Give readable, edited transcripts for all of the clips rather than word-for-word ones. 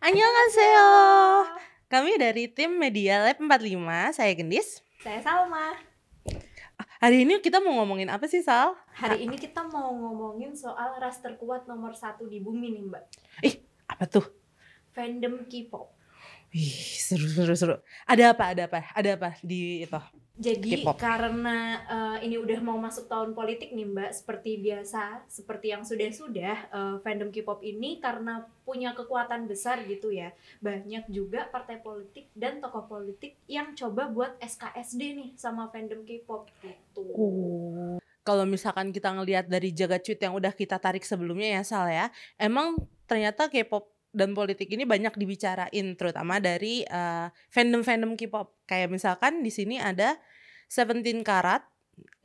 Annyeonghaseyo. Kami dari tim Media Lab 45, saya Gendis. Saya Salma. Hari ini kita mau ngomongin apa sih, Sal? Hari ini kita mau ngomongin soal ras terkuat nomor 1 di bumi nih, Mbak. Apa tuh? Fandom K-pop. Seru. Ada apa di itu? Jadi K-pop. karena ini udah mau masuk tahun politik nih, Mbak. Seperti biasa, seperti yang sudah fandom K-pop ini karena punya kekuatan besar gitu ya. Banyak juga partai politik dan tokoh politik yang coba buat SKSD nih sama fandom K-pop gitu. Kalau misalkan kita ngelihat dari Jagat Tweet yang udah kita tarik sebelumnya ya, Sal ya. Emang ternyata K-pop dan politik ini banyak dibicarain, terutama dari fandom K-pop. Kayak misalkan di sini ada 17 Karat,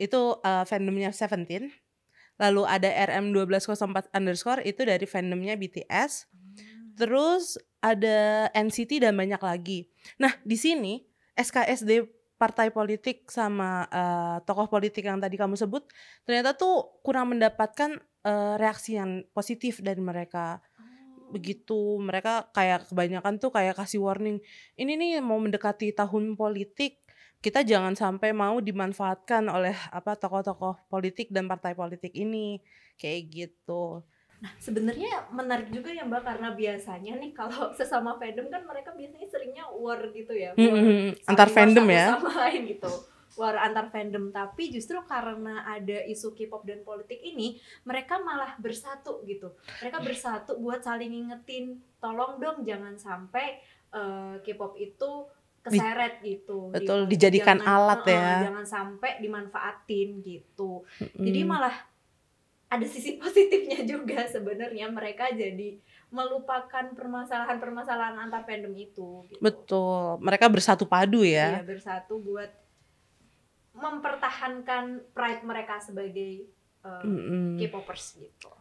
itu fandomnya Seventeen. Lalu ada RM1204 underscore, itu dari fandomnya BTS. Terus ada NCT dan banyak lagi. Nah di sini SKSD partai politik sama tokoh politik yang tadi kamu sebut ternyata tuh kurang mendapatkan reaksi yang positif dari mereka. Begitu, mereka kayak kebanyakan tuh kayak kasih warning, ini nih mau mendekati tahun politik, kita jangan sampai mau dimanfaatkan oleh tokoh-tokoh politik dan partai politik ini, kayak gitu. Nah, sebenarnya menarik juga ya, Mbak, karena biasanya nih kalau sesama fandom kan mereka biasanya seringnya war gitu ya, antar fandom ya, sama lain gitu, war antar fandom. Tapi justru karena ada isu K-pop dan politik ini, mereka malah bersatu gitu. Mereka bersatu buat saling ngingetin, tolong dong jangan sampai K-pop itu keseret gitu. Betul, dijadikan alat ya. Jangan sampai dimanfaatin gitu. Jadi malah ada sisi positifnya juga sebenarnya, mereka jadi melupakan permasalahan antar fandom itu gitu. Betul, mereka bersatu padu ya. Iya, bersatu buat mempertahankan pride mereka sebagai K-popers gitu.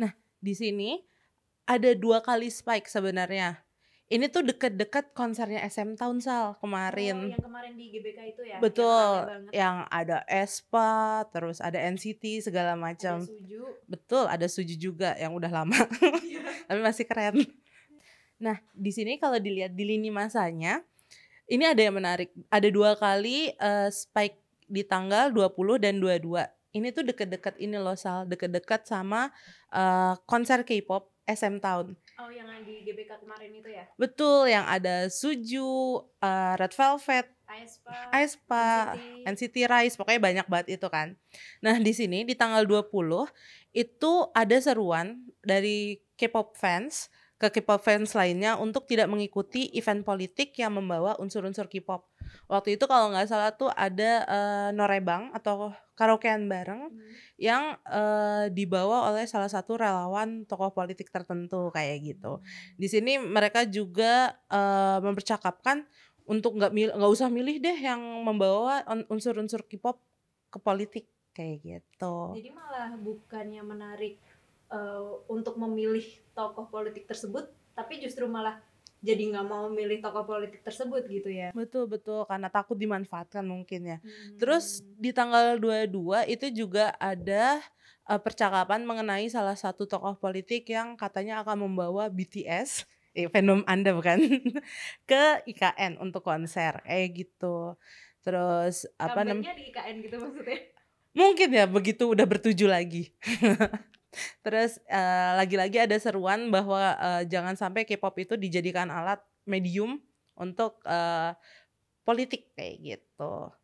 Nah, di sini ada 2 kali spike sebenarnya. Ini tuh deket-deket konsernya SM Town, Sal, kemarin. Oh, yang kemarin di GBK itu ya? Betul, yang ada aespa, terus ada NCT segala macam. Ada Suju. Betul, ada Suju juga yang udah lama. Tapi masih keren. Nah, di sini kalau dilihat di lini masanya, ini ada yang menarik. Ada 2 kali spike di tanggal 20 dan 22. Ini tuh deket-deket ini loh, Sal, deket-deket sama konser K-pop SM Town. Oh, yang di GBK kemarin itu ya? Betul, yang ada Suju, Red Velvet, aespa, NCT Rise, pokoknya banyak banget itu kan. Nah, di sini di tanggal 20 itu ada seruan dari K-pop fans ke K-pop fans lainnya untuk tidak mengikuti event politik yang membawa unsur-unsur K-pop. Waktu itu kalau nggak salah tuh ada norebang atau karaokean bareng yang dibawa oleh salah satu relawan tokoh politik tertentu kayak gitu. Di sini mereka juga mempercakapkan untuk nggak usah milih deh yang membawa unsur-unsur K-pop ke politik kayak gitu. Jadi malah bukannya menarik untuk memilih tokoh politik tersebut, tapi justru malah jadi nggak mau memilih tokoh politik tersebut gitu ya. Betul, karena takut dimanfaatkan mungkin ya. Terus di tanggal 22 itu juga ada percakapan mengenai salah satu tokoh politik yang katanya akan membawa BTS, fandom Anda bukan, ke IKN untuk konser gitu. Terus apa namanya di IKN gitu maksudnya? Mungkin ya begitu udah bertuju lagi. Terus lagi-lagi ada seruan bahwa jangan sampai K-pop itu dijadikan alat medium untuk politik kayak gitu.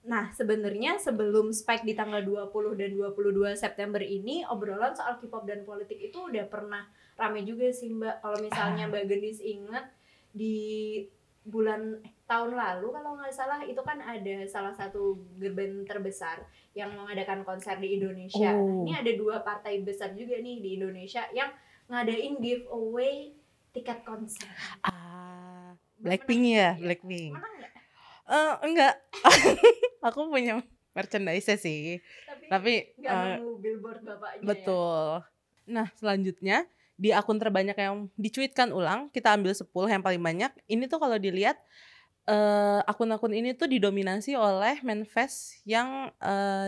Nah, sebenarnya sebelum spike di tanggal 20 dan 22 September ini, obrolan soal K-pop dan politik itu udah pernah rame juga sih, Mbak. Kalau misalnya Mbak Gendis ingat di tahun lalu kalau nggak salah, itu kan ada salah satu girl band terbesar yang mengadakan konser di Indonesia. Ini ada 2 partai besar juga nih di Indonesia yang ngadain giveaway tiket konser. Blackpink ya, Blackpink. Menang nggak? Enggak. Aku punya merchandise sih. Tapi nggak nemu billboard bapaknya. Betul. Nah, selanjutnya di akun terbanyak yang dicuitkan ulang, kita ambil 10 yang paling banyak. Ini tuh kalau dilihat akun-akun ini tuh didominasi oleh manifest yang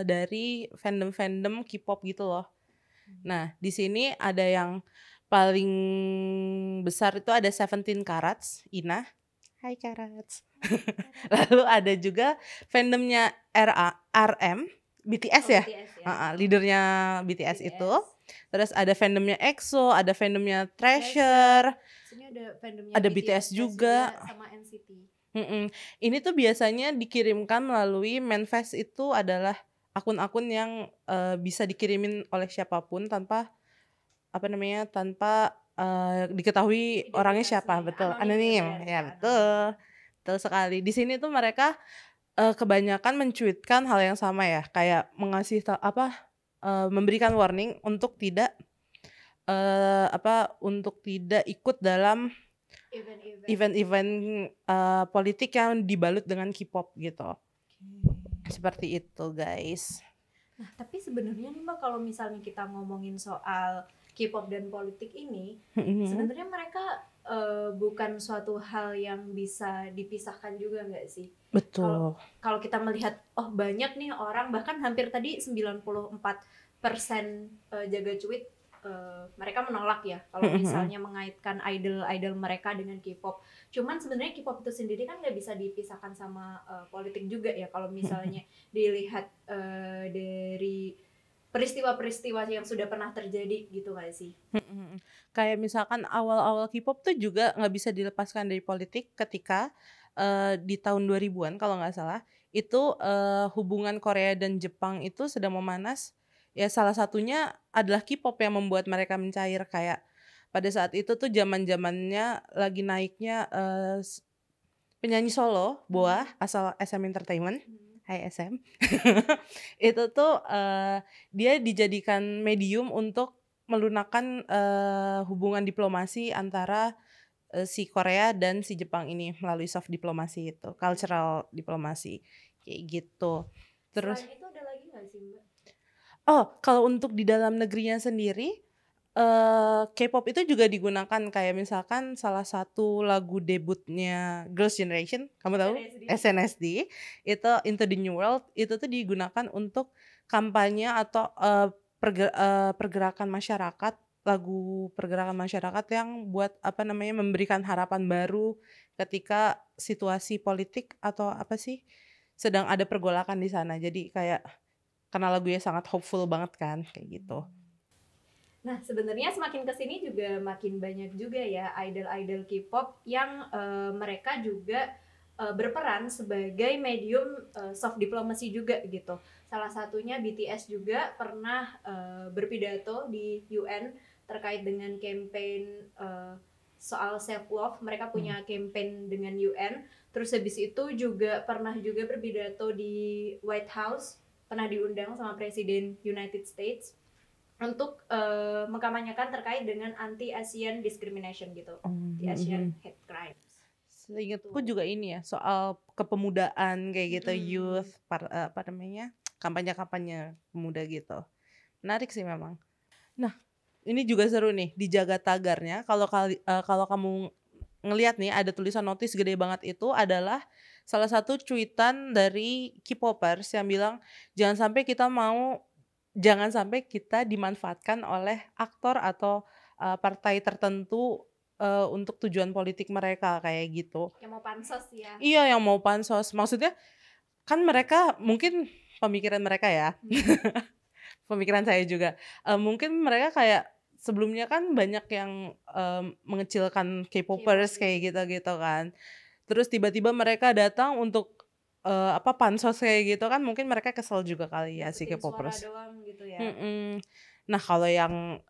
dari fandom K-pop gitu loh. Nah, di sini ada yang paling besar itu ada Seventeen Carats, Ina. Hai Carats. Lalu ada juga fandomnya RM, BTS Oh, ya, BTS ya. leadernya BTS itu. Terus ada fandomnya EXO, ada fandomnya Treasure. Treasure, Sini ada fandomnya ada BTS BTS juga. sama NCT. Ini tuh biasanya dikirimkan melalui manifest, itu adalah akun-akun yang bisa dikirimin oleh siapapun tanpa diketahui orangnya siapa, Identitasnya betul, anonim ya, anonim, berarti ya ya, anonim. betul, betul sekali. Di sini tuh mereka kebanyakan mencuitkan hal yang sama ya, kayak memberikan warning untuk untuk tidak ikut dalam Event-event. event-event politik yang dibalut dengan K-pop gitu. Seperti itu, guys. Nah, tapi sebenarnya nih Mbak, kalau misalnya kita ngomongin soal K-pop dan politik ini, sebenarnya mereka bukan suatu hal yang bisa dipisahkan juga nggak sih? Betul. Kalau kita melihat, oh banyak nih orang, bahkan hampir tadi 94% jaga cuit mereka menolak ya kalau misalnya mengaitkan idol mereka dengan K-pop. Cuman sebenarnya K-pop itu sendiri kan nggak bisa dipisahkan sama politik juga ya, kalau misalnya dilihat dari peristiwa-peristiwa yang sudah pernah terjadi gitu nggak sih? Kayak misalkan awal-awal K-pop tuh juga nggak bisa dilepaskan dari politik ketika di tahun 2000-an kalau nggak salah, itu hubungan Korea dan Jepang itu sedang memanas. Ya salah satunya adalah K-pop yang membuat mereka mencair. Kayak pada saat itu tuh zaman-zamannya lagi naiknya penyanyi solo BoA asal SM Entertainment. Hai SM. Itu tuh dia dijadikan medium untuk melunakkan hubungan diplomasi antara si Korea dan si Jepang ini melalui soft diplomasi itu, cultural diplomasi kayak gitu. Terus Selain itu ada lagi nggak sih Mbak? kalau untuk di dalam negerinya sendiri, K-pop itu juga digunakan, kayak misalkan salah satu lagu debutnya Girls' Generation, kamu tahu? SNSD, itu Into the New World, itu tuh digunakan untuk kampanye atau pergerakan masyarakat, lagu pergerakan masyarakat yang buat memberikan harapan baru ketika situasi politik atau sedang ada pergolakan di sana. Jadi kayak karena lagunya sangat hopeful banget kan, kayak gitu. Nah, sebenarnya semakin kesini juga makin banyak juga ya idol-idol K-pop yang mereka juga berperan sebagai medium soft diplomacy juga gitu. Salah satunya BTS juga pernah berpidato di UN terkait dengan campaign soal self love. Mereka punya campaign dengan UN. Terus habis itu juga pernah juga berpidato di White House, pernah diundang sama Presiden United States untuk mengkampanyekan terkait dengan anti-Asian discrimination gitu, di Asian hate crimes. Seingatku juga ini ya, soal kepemudaan kayak gitu, youth, kampanye-kampanye pemuda gitu. Menarik sih memang. Nah, ini juga seru nih di Jaga Tagarnya. Kalau kamu ngelihat nih, ada tulisan notis gede banget, itu adalah salah satu cuitan dari K-popers yang bilang jangan sampai kita dimanfaatkan oleh aktor atau partai tertentu untuk tujuan politik mereka, kayak gitu. Yang mau pansos ya. Iya, yang mau pansos. Maksudnya kan mereka mungkin pemikiran mereka ya. Pemikiran saya juga. Mungkin mereka kayak sebelumnya kan banyak yang mengecilkan K-popers kayak gitu-gitu kan. Terus tiba-tiba mereka datang untuk pansos kayak gitu kan, mungkin mereka kesel juga kali ya si K-popers. Suara doang gitu ya. Nah, kalau yang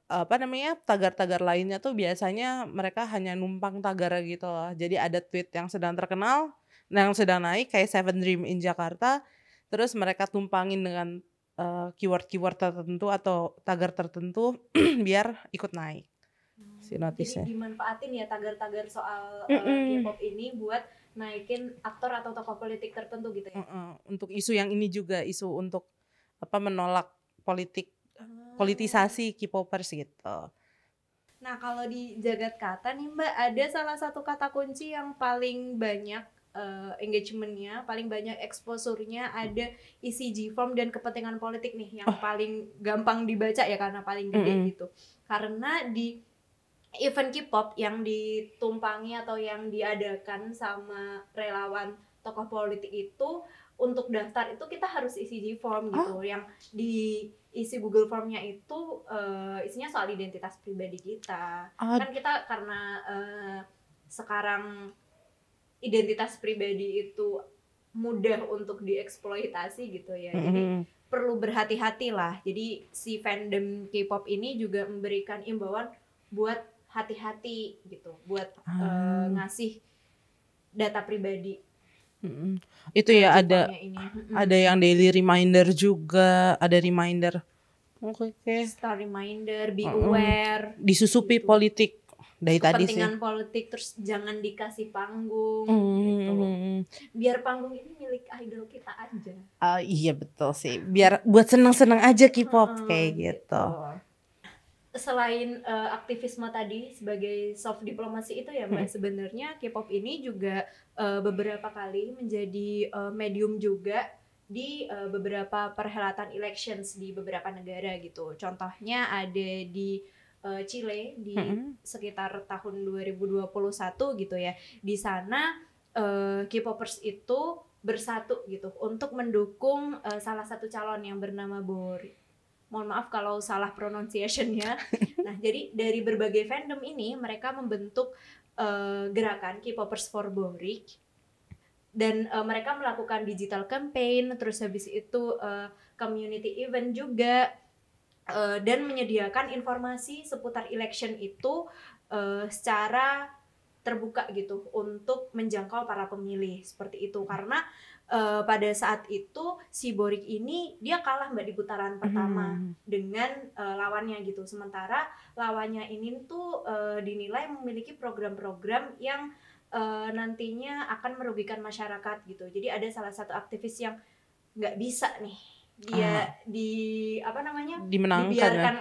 tagar-tagar lainnya tuh biasanya mereka hanya numpang tagar gitu loh. Jadi ada tweet yang sedang terkenal, yang sedang naik kayak Seven Dream in Jakarta, terus mereka tumpangin dengan keyword-keyword tertentu atau tagar tertentu biar ikut naik si notisnya. Jadi dimanfaatin ya tagar-tagar soal K-pop ini buat naikin aktor atau tokoh politik tertentu gitu ya. Untuk isu yang ini juga, isu untuk menolak politisasi K-popers gitu. Nah, kalau di Jagat Kata nih Mbak, ada salah satu kata kunci yang paling banyak engagementnya, paling banyak exposure-nya, ada ECG form dan kepentingan politik nih yang paling gampang dibaca ya karena paling gede gitu. Karena di event K-pop yang ditumpangi atau yang diadakan sama relawan tokoh politik itu, untuk daftar itu kita harus isi G-form gitu, yang diisi Google Formnya itu isinya soal identitas pribadi kita. Ah, Kan kita karena sekarang identitas pribadi itu mudah untuk dieksploitasi gitu ya, jadi perlu berhati-hati lah. Jadi si fandom K-pop ini juga memberikan imbauan buat hati-hati gitu, buat ngasih data pribadi itu ke ya G-formnya ini. ada yang daily reminder juga, ada reminder. Oke. Star reminder, be aware, Disusupi gitu. politik dari tadi sih. Kepentingan politik, terus jangan dikasih panggung gitu. Biar panggung ini milik idol kita aja. Iya betul sih. Biar buat seneng-seneng aja K-pop kayak gitu. Selain aktivisme tadi sebagai soft diplomasi itu ya Mbak, sebenarnya K-pop ini juga beberapa kali menjadi medium juga di beberapa perhelatan elections di beberapa negara gitu. Contohnya ada di Chile di sekitar tahun 2021 gitu ya. Di sana K-popers itu bersatu gitu untuk mendukung salah satu calon yang bernama Bori. Mohon maaf kalau salah pronunciation-nya. Nah, jadi dari berbagai fandom ini mereka membentuk gerakan K-popers for Boric, dan mereka melakukan digital campaign, terus habis itu community event juga, dan menyediakan informasi seputar election itu secara terbuka gitu untuk menjangkau para pemilih seperti itu. Karena pada saat itu si Boric ini dia kalah Mbak di putaran pertama dengan lawannya gitu. Sementara lawannya ini tuh dinilai memiliki program-program yang nantinya akan merugikan masyarakat gitu. Jadi ada salah satu aktivis yang nggak bisa nih dia dibiarkan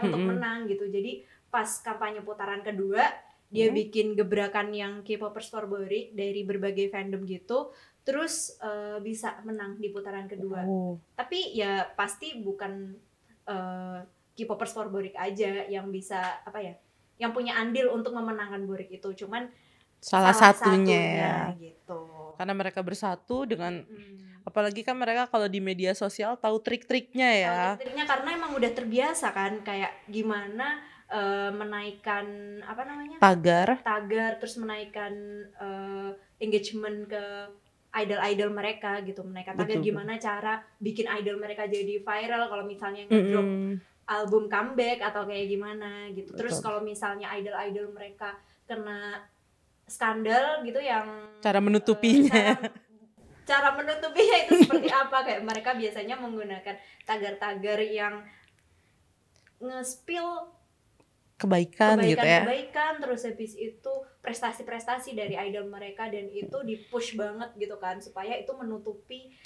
untuk menang gitu. Jadi pas kampanye putaran kedua dia bikin gebrakan yang K-popers for Boric dari berbagai fandom gitu, terus bisa menang di putaran kedua. Tapi ya pasti bukan K-popers for Boric aja yang bisa yang punya andil untuk memenangkan Boric itu, cuman salah satunya ya gitu. Karena mereka bersatu dengan apalagi kan mereka kalau di media sosial tahu trik-triknya ya. Tahu trik-triknya karena emang udah terbiasa kan, kayak gimana menaikkan tagar, terus menaikkan engagement ke idol-idol mereka gitu, menaikkan tagar. Gimana cara bikin idol mereka jadi viral kalau misalnya ngedrop album comeback atau kayak gimana gitu. Terus kalau misalnya idol-idol mereka kena skandal gitu, yang cara menutupinya cara menutupinya itu seperti apa, kayak mereka biasanya menggunakan tagar-tagar yang nge-spill kebaikan gitu ya. Kebaikan, terus habis itu prestasi-prestasi dari idol mereka, dan itu di-push banget gitu kan supaya itu menutupi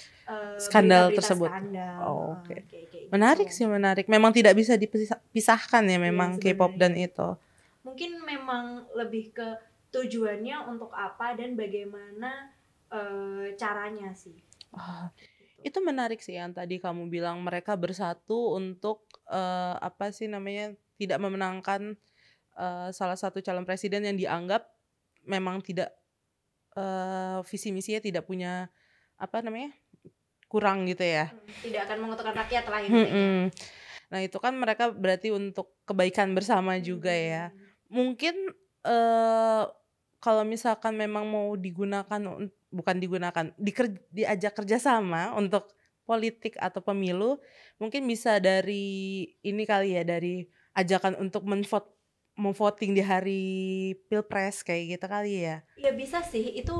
skandal berita-berita tersebut. skandal. Oke. Gitu. Menarik sih, menarik. Memang tidak bisa dipisahkan ya memang K-pop dan itu. Mungkin memang lebih ke tujuannya untuk apa dan bagaimana caranya sih. Itu menarik sih yang tadi kamu bilang mereka bersatu untuk tidak memenangkan salah satu calon presiden yang dianggap memang tidak visi misinya tidak punya kurang gitu ya. Tidak akan menguntungkan rakyat lah intinya. Nah itu kan mereka berarti untuk kebaikan bersama juga ya. Mungkin kalau misalkan memang mau diajak kerjasama untuk politik atau pemilu, mungkin bisa dari ini kali ya, dari ajakan untuk memvoting di hari Pilpres kayak gitu kali ya. Ya bisa sih, itu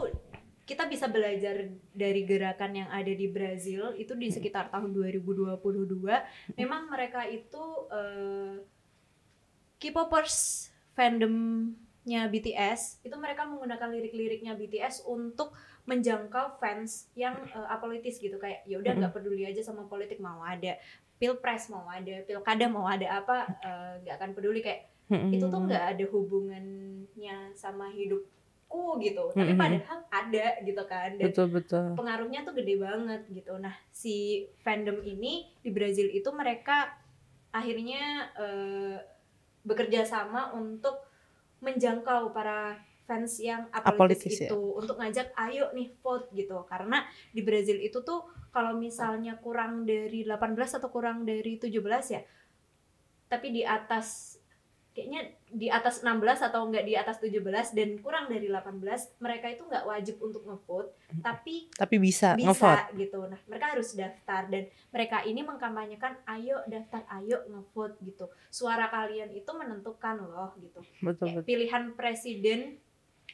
kita bisa belajar dari gerakan yang ada di Brazil itu di sekitar tahun 2022. Memang mereka itu K-popers fandomnya BTS itu mereka menggunakan lirik-liriknya BTS untuk menjangkau fans yang apolitis gitu, kayak ya udah nggak peduli aja sama politik, mau ada pilpres, mau ada pilkada, mau ada apa, nggak akan peduli, kayak itu tuh nggak ada hubungannya sama hidupku gitu, tapi padahal ada gitu kan, dan betul. pengaruhnya tuh gede banget gitu. Nah si fandom ini di Brazil itu mereka akhirnya bekerja sama untuk menjangkau para fans yang Apolitis apolitis ya. itu untuk ngajak ayo nih vote gitu. Karena di Brazil itu tuh kalau misalnya kurang dari 18 atau kurang dari 17 ya, tapi di atas kayaknya di atas 16 atau enggak di atas 17 dan kurang dari 18, mereka itu nggak wajib untuk ngevote, tapi bisa ngevote. gitu. Nah, mereka harus daftar dan mereka ini mengkampanyekan ayo daftar, ayo ngevote gitu. Suara kalian itu menentukan loh gitu. Betul. Pilihan presiden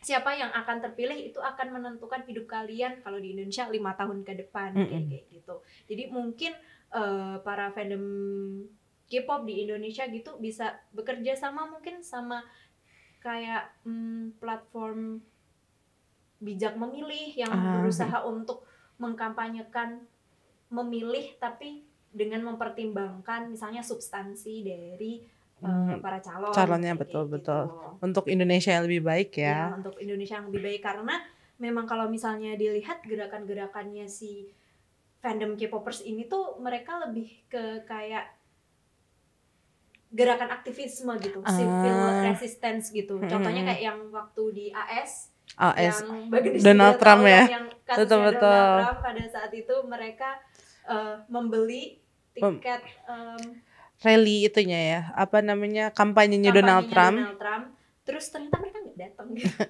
siapa yang akan terpilih itu akan menentukan hidup kalian kalau di Indonesia 5 tahun ke depan kayak gitu. Jadi mungkin para fandom K-pop di Indonesia gitu bisa bekerja sama mungkin sama kayak platform bijak memilih yang berusaha untuk mengkampanyekan memilih tapi dengan mempertimbangkan misalnya substansi dari para calonnya. Betul untuk Indonesia yang lebih baik ya. Untuk Indonesia yang lebih baik, karena memang kalau misalnya dilihat gerakan-gerakannya si fandom K-popers ini tuh mereka lebih ke kayak gerakan aktivisme gitu, civil resistance gitu. Contohnya kayak yang waktu di AS yang Donald Trump ya. Yang kasusnya Donald Trump pada saat itu mereka membeli tiket rally itunya ya, apa namanya, kampanyenya Donald Trump. Terus ternyata mereka nggak datang gitu.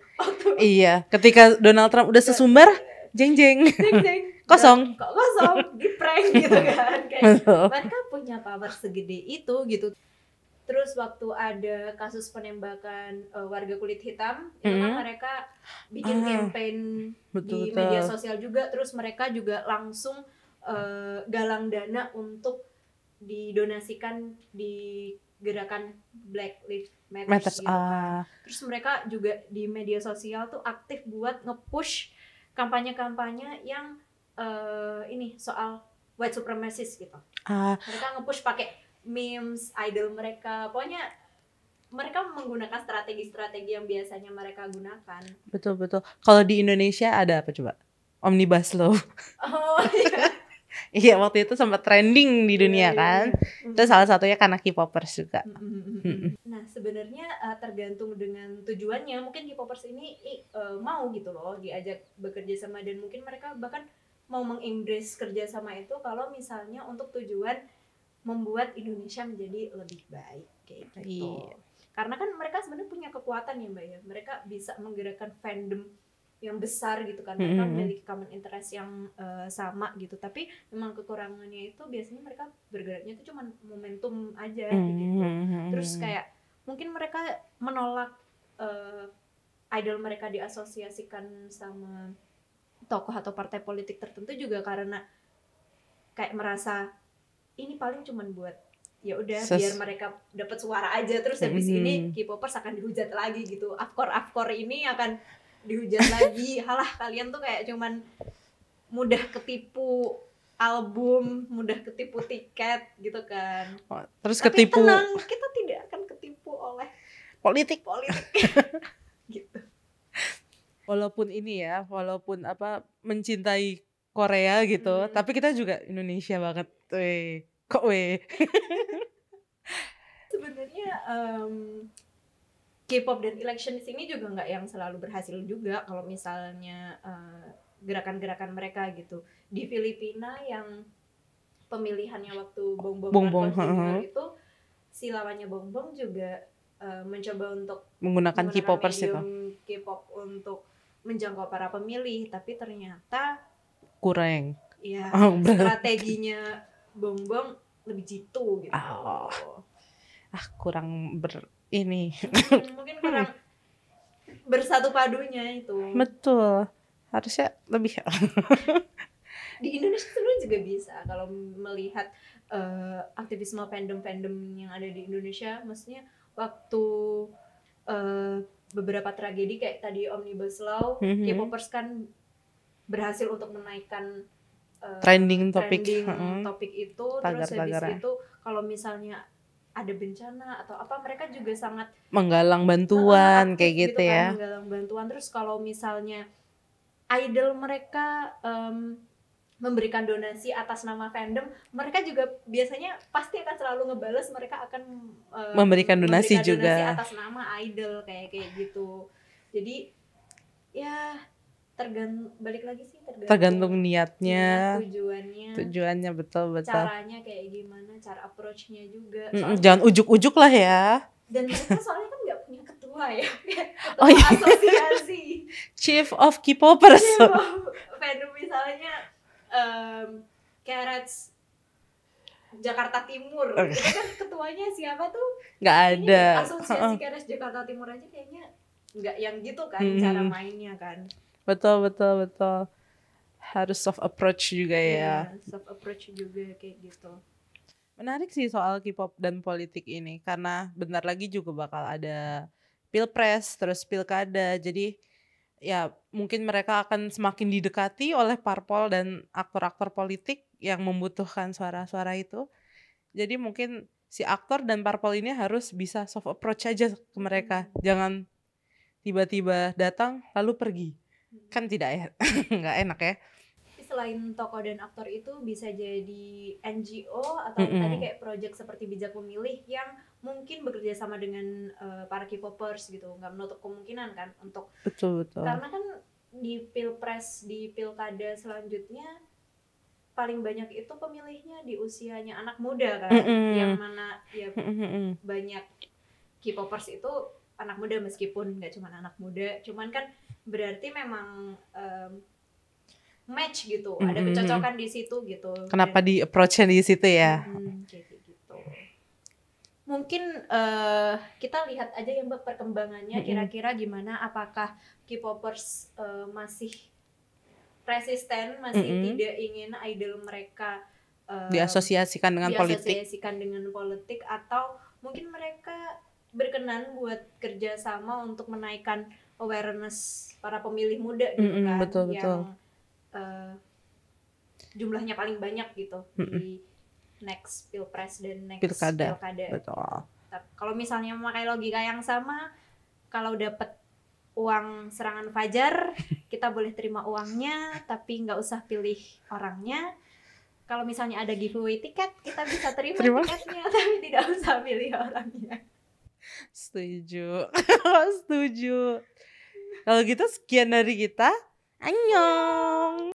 Iya, ketika Donald Trump udah sesumbar, jeng kosong, di prank gitu kan. Kayak mereka punya power segede itu gitu. Terus waktu ada kasus penembakan warga kulit hitam, itu kan mereka bikin campaign di media sosial juga. Terus mereka juga langsung galang dana untuk didonasikan di gerakan Black Lives Matter gitu kan. Terus mereka juga di media sosial tuh aktif buat nge-push kampanye-kampanye yang ini soal white supremacist gitu. Mereka nge-push pakai memes idol mereka, pokoknya mereka menggunakan strategi-strategi yang biasanya mereka gunakan. Betul. Kalau di Indonesia ada apa coba? Omnibus Law. Oh iya. Iya, waktu itu sempat trending di dunia kan. Itu salah satunya karena K-popers juga. Nah sebenarnya tergantung dengan tujuannya. Mungkin K-popers ini mau gitu loh diajak bekerja sama, dan mungkin mereka bahkan mau mengembrace kerja sama itu kalau misalnya untuk tujuan membuat Indonesia menjadi lebih baik kayak gitu. Karena kan mereka sebenarnya punya kekuatan ya Mbak ya. Mereka bisa menggerakkan fandom yang besar gitu kan. Mereka memiliki common interest yang sama gitu. Tapi memang kekurangannya itu biasanya mereka bergeraknya itu cuma momentum aja gitu. Terus kayak mungkin mereka menolak idol mereka diasosiasikan sama tokoh atau partai politik tertentu juga karena kayak merasa ini paling cuman buat ya udah biar mereka dapat suara aja, terus habis ini K-popers akan dihujat lagi gitu. Afkor ini akan dihujat lagi. Halah kalian tuh kayak cuman mudah ketipu album, mudah ketipu tiket gitu kan. Terus tapi ketipu. Tenang, kita tidak akan ketipu oleh politik. Gitu. Walaupun apa mencintai Korea gitu, tapi kita juga Indonesia banget. Kok sebenarnya K-pop dan election di sini juga nggak yang selalu berhasil juga kalau misalnya gerakan-gerakan mereka gitu. Di Filipina yang pemilihannya waktu Bongbong itu si lawannya Bongbong juga mencoba untuk menggunakan K-popers itu. K-pop untuk menjangkau para pemilih, tapi ternyata kurang. Iya, strateginya Bongbong lebih jitu gitu. Kurang ini. Mungkin kurang bersatu padunya itu. Betul. Harusnya lebih. Di Indonesia sebenarnya juga bisa kalau melihat aktivisme fandom yang ada di Indonesia. Maksudnya waktu beberapa tragedi kayak tadi Omnibus Law, K-popers kan berhasil untuk menaikkan trending topik itu. Terus habis itu kalau misalnya ada bencana atau apa, mereka juga sangat menggalang bantuan kayak gitu kan, ya. Menggalang bantuan. Terus kalau misalnya idol mereka memberikan donasi atas nama fandom, mereka juga biasanya pasti akan selalu ngebales, mereka akan Memberikan donasi juga. atas nama idol kayak gitu. Jadi ya balik lagi sih Tergantung niatnya, tujuannya, betul. caranya kayak gimana, cara approach-nya juga. Jangan ujuk-ujuk lah ya. Dan mereka soalnya kan nggak punya ketua ya, ketua Oh, iya. asosiasi Chief of K-popers. fandom misalnya Carrots Jakarta Timur, itu kan ketuanya siapa tuh? Nggak ada. Asosiasi Carrots Jakarta Timur aja kayaknya nggak yang gitu kan cara mainnya kan. Betul. Harus soft approach juga ya. Soft approach juga kayak gitu. Menarik sih soal K-pop dan politik ini, karena bentar lagi juga bakal ada pilpres, terus pilkada. Jadi ya mungkin mereka akan semakin didekati oleh parpol dan aktor-aktor politik yang membutuhkan suara-suara itu. Jadi mungkin si aktor dan parpol ini harus bisa soft approach aja ke mereka. Jangan tiba-tiba datang lalu pergi. Kan tidak ya, nggak enak ya. Selain tokoh dan aktor itu bisa jadi NGO atau tadi kayak project seperti Bijak Memilih yang mungkin bekerja sama dengan para K-popers gitu, nggak menutup kemungkinan kan untuk betul. Karena kan di pilpres, di pilkada selanjutnya paling banyak itu pemilihnya di usianya anak muda kan, yang mana ya banyak K-popers itu anak muda, meskipun nggak cuma anak muda, cuman kan berarti memang match gitu, ada kecocokan di situ gitu. Kenapa di approach-nya di situ ya? Kayak gitu. Mungkin kita lihat aja ya Mbak perkembangannya, kira-kira gimana, apakah K-popers masih resisten, masih tidak ingin idol mereka diasosiasikan dengan politik, atau mungkin mereka berkenan buat kerjasama untuk menaikkan awareness para pemilih muda gitu kan, betul. yang jumlahnya paling banyak gitu di next pilpres dan next pilkada. Betul. Kalau misalnya memakai logika yang sama, kalau dapat uang serangan fajar, kita boleh terima uangnya, tapi nggak usah pilih orangnya. Kalau misalnya ada giveaway tiket, kita bisa terima tiketnya, tapi tidak usah pilih orangnya. Setuju. Kalau gitu sekian dari kita. Annyeong.